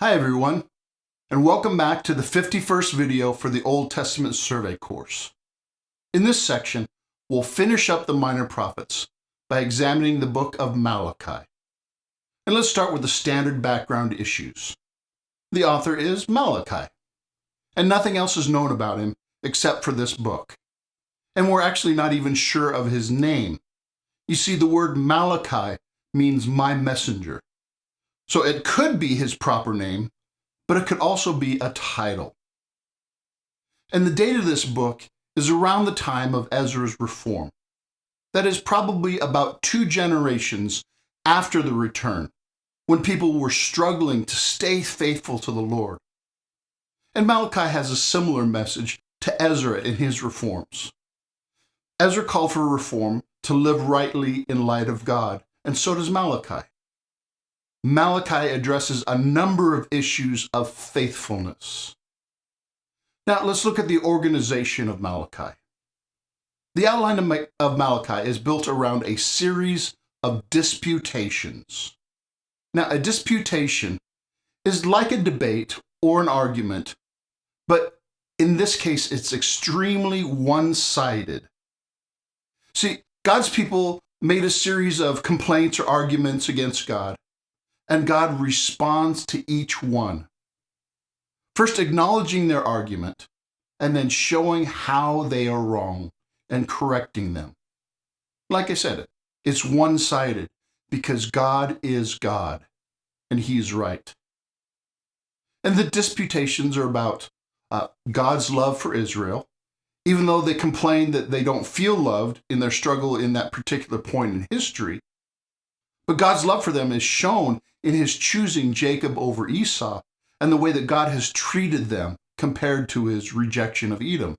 Hi everyone, and welcome back to the 51st video for the Old Testament Survey course. In this section, we'll finish up the Minor Prophets by examining the Book of Malachi. And let's start with the standard background issues. The author is Malachi, and nothing else is known about him except for this book. And we're actually not even sure of his name. You see, the word Malachi means my messenger. So it could be his proper name, but it could also be a title. And the date of this book is around the time of Ezra's reform. That is probably about 2 generations after the return, when people were struggling to stay faithful to the Lord. And Malachi has a similar message to Ezra in his reforms. Ezra called for reform to live rightly in light of God, and so does Malachi. Malachi addresses a number of issues of faithfulness. Now, let's look at the organization of Malachi. The outline of Malachi is built around a series of disputations. Now, a disputation is like a debate or an argument, but in this case, it's extremely one-sided. See, God's people made a series of complaints or arguments against God, and God responds to each one. First acknowledging their argument, and then showing how they are wrong and correcting them. Like I said, it's one-sided because God is God, and He's right. And the disputations are about God's love for Israel, even though they complain that they don't feel loved in their struggle in that particular point in history. But God's love for them is shown in His choosing Jacob over Esau and the way that God has treated them compared to His rejection of Edom.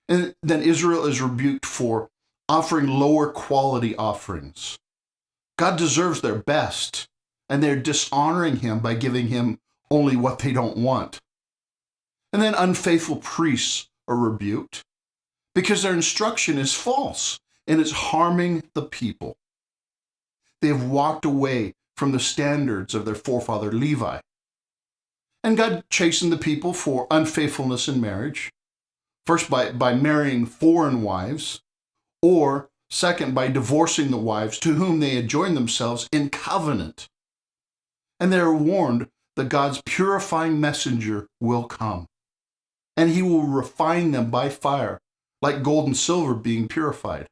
And then Israel is rebuked for offering lower quality offerings. God deserves their best, and they're dishonoring Him by giving Him only what they don't want. And then unfaithful priests are rebuked because their instruction is false and it's harming the people. They have walked away from the standards of their forefather Levi. And God chastened the people for unfaithfulness in marriage, first by marrying foreign wives, or second by divorcing the wives to whom they had joined themselves in covenant. And they are warned that God's purifying messenger will come, and He will refine them by fire, like gold and silver being purified.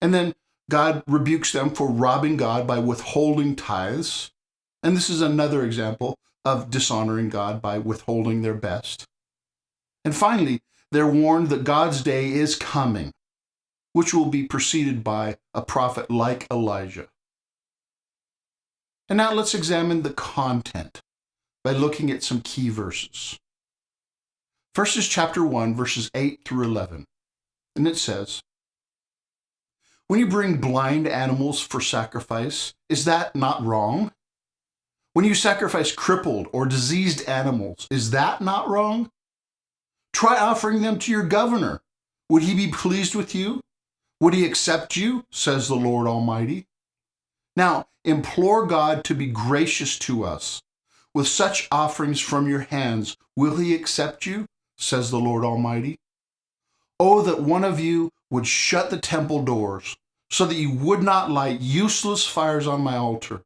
And then God rebukes them for robbing God by withholding tithes. And this is another example of dishonoring God by withholding their best. And finally, they're warned that God's day is coming, which will be preceded by a prophet like Elijah. And now let's examine the content by looking at some key verses. First is chapter 1, verses 8 through 11. And it says, "When you bring blind animals for sacrifice, is that not wrong? When you sacrifice crippled or diseased animals, is that not wrong? Try offering them to your governor. Would he be pleased with you? Would he accept you, says the Lord Almighty? Now, implore God to be gracious to us. With such offerings from your hands, will he accept you, says the Lord Almighty? Oh, that one of you would shut the temple doors, so that you would not light useless fires on my altar.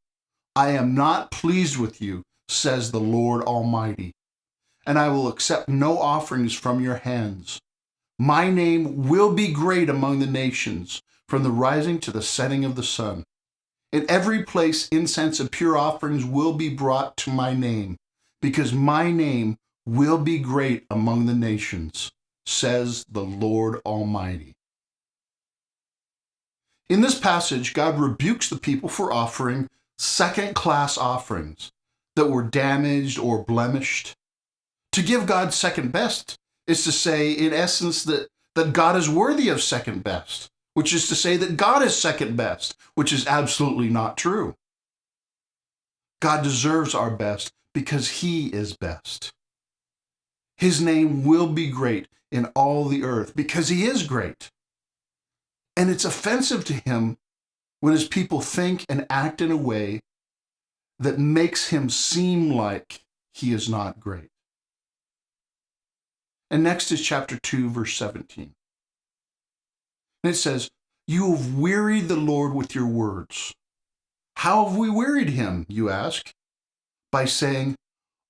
I am not pleased with you, says the Lord Almighty, and I will accept no offerings from your hands. My name will be great among the nations, from the rising to the setting of the sun. In every place incense and pure offerings will be brought to my name, because my name will be great among the nations, says the Lord Almighty." In this passage, God rebukes the people for offering second-class offerings that were damaged or blemished. To give God second best is to say, in essence, that God is worthy of second best, which is to say that God is second best, which is absolutely not true. God deserves our best because He is best. His name will be great in all the earth because He is great. And it's offensive to Him when His people think and act in a way that makes him seem like he is not great. And next is chapter 2, verse 17. And it says, "You have wearied the Lord with your words." How have we wearied him, you ask? By saying,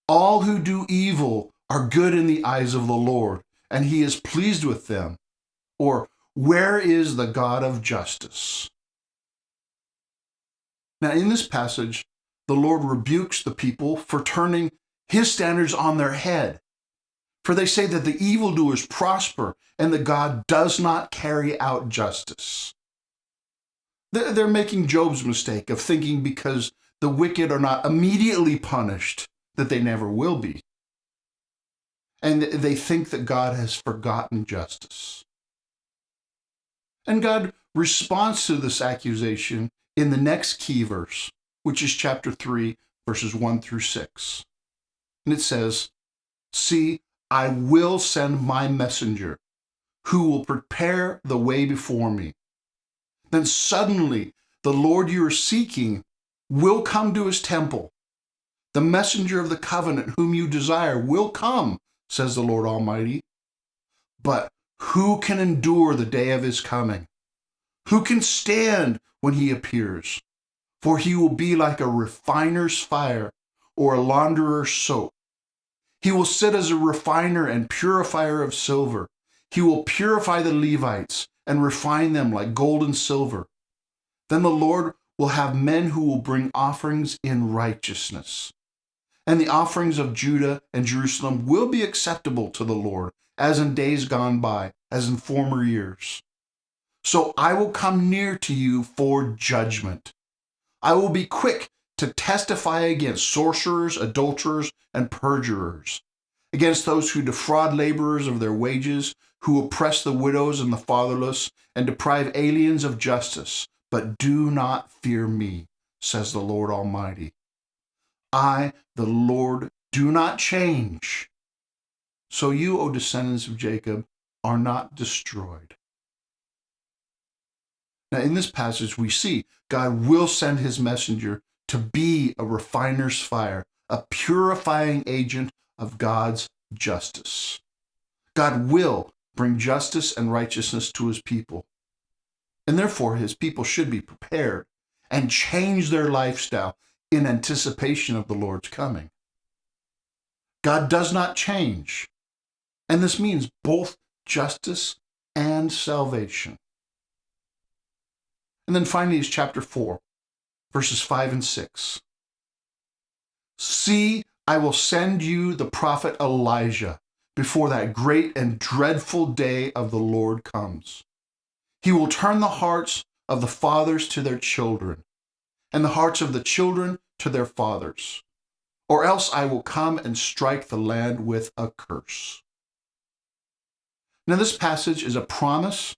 "All who do evil are good in the eyes of the Lord, and he is pleased with them." Or, "Where is the God of justice?" Now, in this passage, the Lord rebukes the people for turning his standards on their head. For they say that the evildoers prosper and that God does not carry out justice. They're making Job's mistake of thinking because the wicked are not immediately punished that they never will be. And they think that God has forgotten justice. And God responds to this accusation in the next key verse, which is chapter 3, verses 1 through 6. And it says, "See, I will send my messenger, who will prepare the way before me. Then suddenly the Lord you are seeking will come to his temple. The messenger of the covenant whom you desire will come, says the Lord Almighty. But who can endure the day of his coming? Who can stand when he appears? For he will be like a refiner's fire or a launderer's soap. He will sit as a refiner and purifier of silver. He will purify the Levites and refine them like gold and silver. Then the Lord will have men who will bring offerings in righteousness. And the offerings of Judah and Jerusalem will be acceptable to the Lord, as in days gone by, as in former years. So I will come near to you for judgment. I will be quick to testify against sorcerers, adulterers, and perjurers, against those who defraud laborers of their wages, who oppress the widows and the fatherless, and deprive aliens of justice. But do not fear me, says the Lord Almighty. I, the Lord, do not change. So you, O descendants of Jacob, are not destroyed. Now, in this passage, we see God will send his messenger to be a refiner's fire, a purifying agent of God's justice. God will bring justice and righteousness to his people. And therefore, his people should be prepared and change their lifestyle in anticipation of the Lord's coming. God does not change, and this means both justice and salvation. And then finally is chapter 4, verses 5 and 6. See, I will send you the prophet Elijah before that great and dreadful day of the Lord comes. He will turn the hearts of the fathers to their children, and the hearts of the children to their fathers, or else I will come and strike the land with a curse. Now, this passage is a promise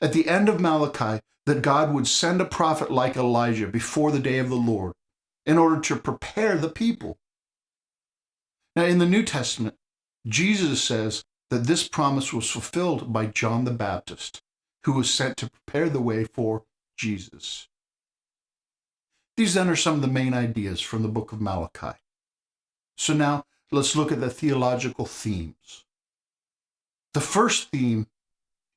at the end of Malachi that God would send a prophet like Elijah before the day of the Lord in order to prepare the people. Now, in the New Testament, Jesus says that this promise was fulfilled by John the Baptist, who was sent to prepare the way for Jesus. These then are some of the main ideas from the book of Malachi. So now let's look at the theological themes. The first theme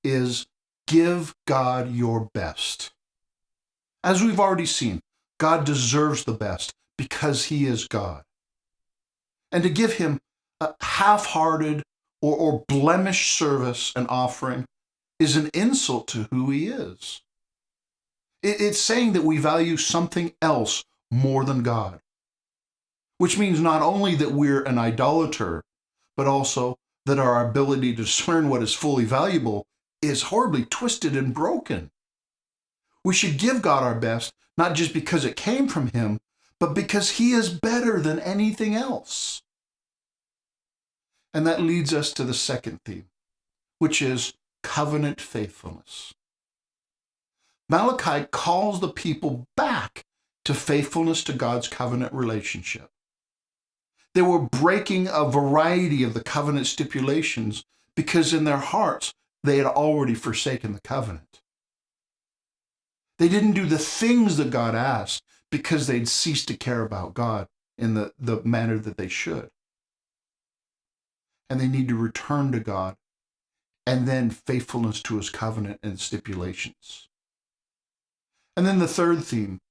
is give God your best. As we've already seen, God deserves the best because he is God. And to give him a half-hearted or blemished service and offering is an insult to who he is. It's saying that we value something else more than God, which means not only that we're an idolater, but also that our ability to discern what is fully valuable is horribly twisted and broken. We should give God our best, not just because it came from him, but because he is better than anything else. And that leads us to the second theme, which is covenant faithfulness. Malachi calls the people back to faithfulness to God's covenant relationship. They were breaking a variety of the covenant stipulations because in their hearts they had already forsaken the covenant. They didn't do the things that God asked because they'd ceased to care about God in the manner that they should. And they need to return to God, and then faithfulness to his covenant and stipulations. And then the third theme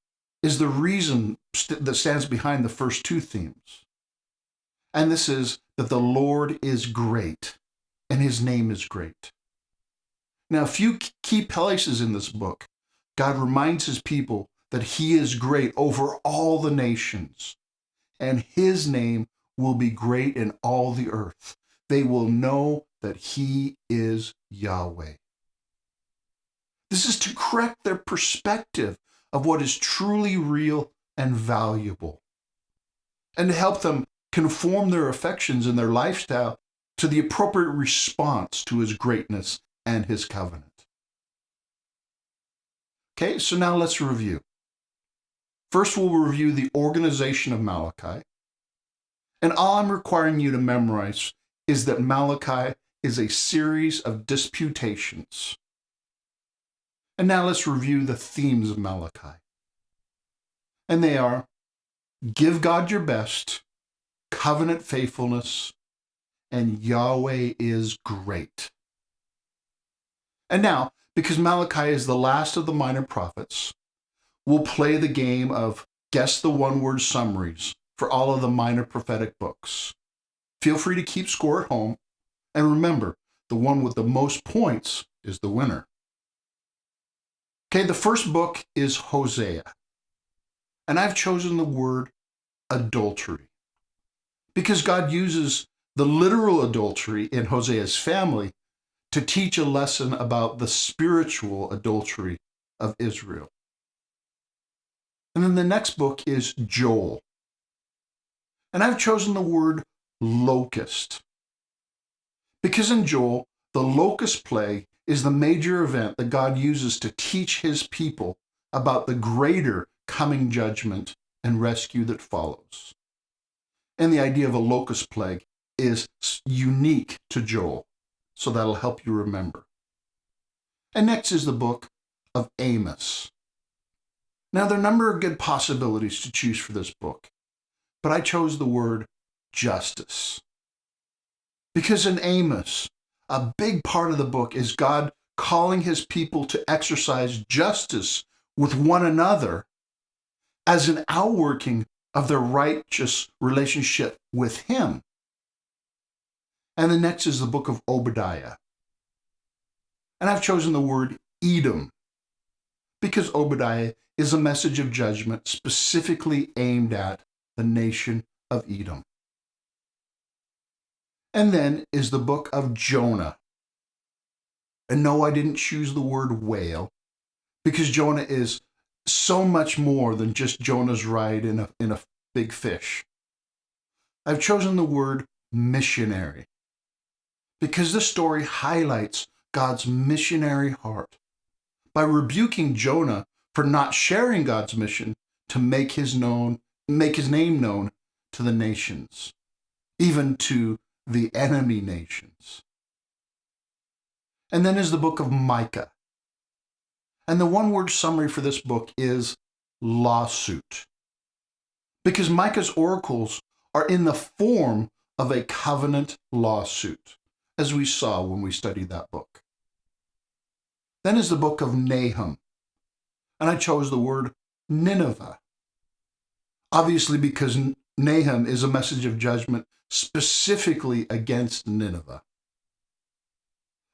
is the reason that stands behind the first two themes. And this is that the Lord is great, and his name is great. Now, a few key places in this book, God reminds his people that he is great over all the nations, and his name will be great in all the earth. They will know that he is Yahweh. This is to correct their perspective of what is truly real and valuable, and to help them conform their affections and their lifestyle to the appropriate response to his greatness and his covenant. Okay, so now let's review. First, we'll review the organization of Malachi. And all I'm requiring you to memorize is that Malachi is a series of disputations. And now let's review the themes of Malachi. And they are: give God your best, covenant faithfulness, and Yahweh is great. And now, because Malachi is the last of the minor prophets, we'll play the game of guess the one-word summaries for all of the minor prophetic books. Feel free to keep score at home, and remember, the one with the most points is the winner. Okay, the first book is Hosea, and I've chosen the word adultery because God uses the literal adultery in Hosea's family to teach a lesson about the spiritual adultery of Israel. And then the next book is Joel, and I've chosen the word locust because in Joel, the locust plague is the major event that God uses to teach his people about the greater coming judgment and rescue that follows. And the idea of a locust plague is unique to Joel, so that'll help you remember. And next is the book of Amos. Now, there are a number of good possibilities to choose for this book, but I chose the word justice. Because in Amos, a big part of the book is God calling his people to exercise justice with one another as an outworking of their righteous relationship with him. And the next is the book of Obadiah. And I've chosen the word Edom because Obadiah is a message of judgment specifically aimed at the nation of Edom. And then is the book of Jonah. And no, I didn't choose the word whale because Jonah is so much more than just Jonah's ride in a big fish. I've chosen the word missionary because this story highlights God's missionary heart by rebuking Jonah for not sharing God's mission to make his name known to the nations, even to the enemy nations. And then is the book of Micah. And the one-word summary for this book is lawsuit. Because Micah's oracles are in the form of a covenant lawsuit, as we saw when we studied that book. Then is the book of Nahum. And I chose the word Nineveh. Obviously, because Nahum is a message of judgment specifically against Nineveh.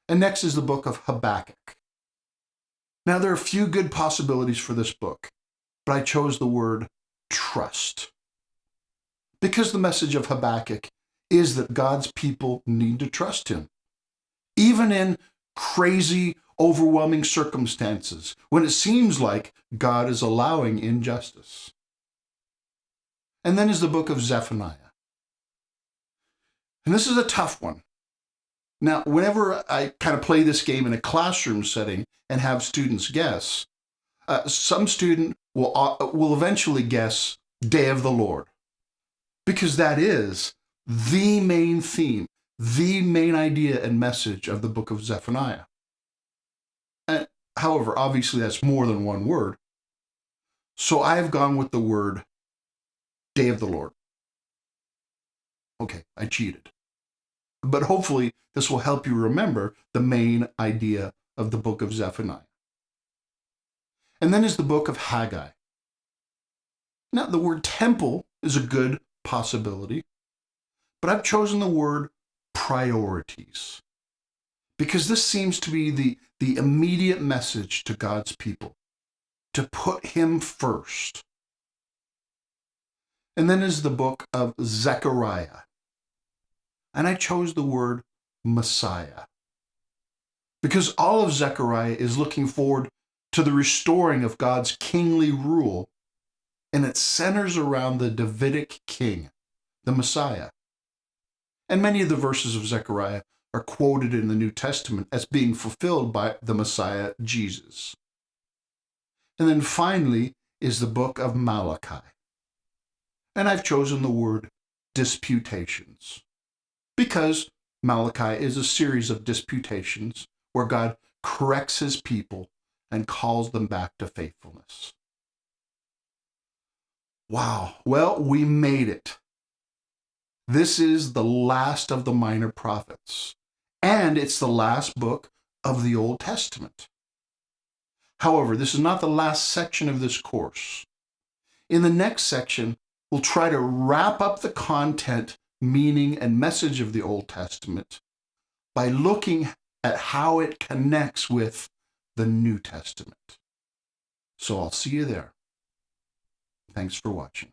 And next is the book of Habakkuk. Now, there are a few good possibilities for this book, but I chose the word trust. Because the message of Habakkuk is that God's people need to trust him, even in crazy, overwhelming circumstances, when it seems like God is allowing injustice. And then is the book of Zephaniah. And this is a tough one. Now, whenever I kind of play this game in a classroom setting and have students guess, some student will eventually guess Day of the Lord, because that is the main theme, the main idea and message of the book of Zephaniah. However, obviously that's more than one word. So I have gone with the word day of the Lord. Okay, I cheated. But hopefully this will help you remember the main idea of the book of Zephaniah. And then is the book of Haggai. Now, the word temple is a good possibility, but I've chosen the word priorities because this seems to be the immediate message to God's people, to put him first. And then is the book of Zechariah. And I chose the word Messiah because all of Zechariah is looking forward to the restoring of God's kingly rule, and it centers around the Davidic king, the Messiah. And many of the verses of Zechariah are quoted in the New Testament as being fulfilled by the Messiah, Jesus. And then finally is the book of Malachi. And I've chosen the word disputations because Malachi is a series of disputations where God corrects his people and calls them back to faithfulness. Wow, well, we made it. This is the last of the minor prophets, and it's the last book of the Old Testament. However, this is not the last section of this course. In the next section, we'll try to wrap up the content, meaning, and message of the Old Testament by looking at how it connects with the New Testament. So I'll see you there. Thanks for watching.